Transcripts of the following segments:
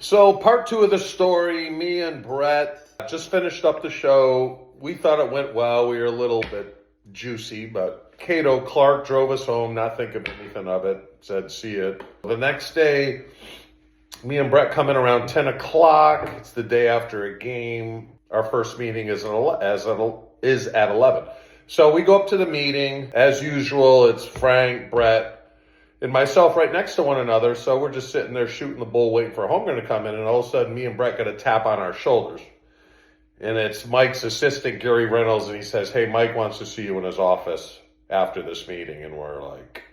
So part two of the story, me and Brett just finished up the show. We thought it went well. We were a little bit juicy, but Cato Clark drove us home, not thinking anything of it, said, see it. The next day, me and Brett come in around 10 o'clock. It's the day after a game. Our first meeting is at 11. So we go up to the meeting. As usual, it's Frank, Brett, and myself right next to one another. So we're just sitting there shooting the bull, waiting for Holmgren to come in. And all of a sudden, me and Brett get a tap on our shoulders. And it's Mike's assistant, Gary Reynolds. And he says, hey, Mike wants to see you in his office after this meeting. And we're like,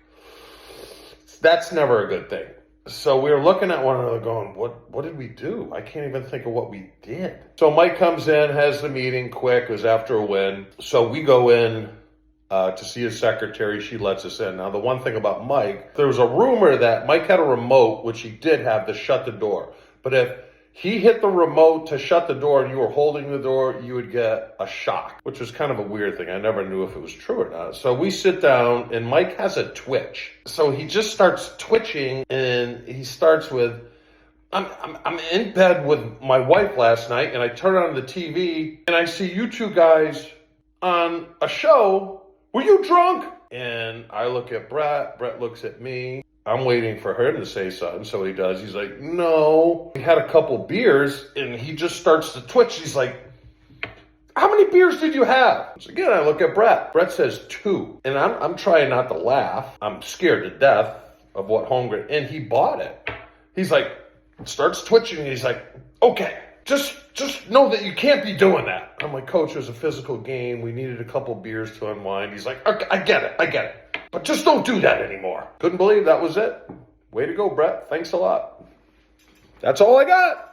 that's never a good thing. So we were looking at one another going, what did we do? I can't even think of what we did. So Mike comes in, has the meeting quick. It was after a win. So we go in to see his secretary. She lets us in. Now, the one thing about Mike, there was a rumor that Mike had a remote, which he did have, to shut the door. But if he hit the remote to shut the door and you were holding the door, you would get a shock, which was kind of a weird thing. I never knew if it was true or not. So we sit down and Mike has a twitch. So he just starts twitching and he starts with, I'm in bed with my wife last night and I turn on the TV and I see you two guys on a show. Were you drunk? And I look at Brett. Brett looks at me. I'm waiting for him to say something, so he does. He's like, no. We had a couple beers, and he just starts to twitch. He's like, how many beers did you have? So again, I look at Brett. Brett says 2. And I'm trying not to laugh. I'm scared to death of what Holmgren, and he bought it. He's like, starts twitching, and he's like, okay, just know that you can't be doing that. I'm like, coach, it was a physical game. We needed a couple beers to unwind. He's like, okay, I get it. But just don't do that anymore. Couldn't believe that was it. Way to go, Brett. Thanks a lot. That's all I got.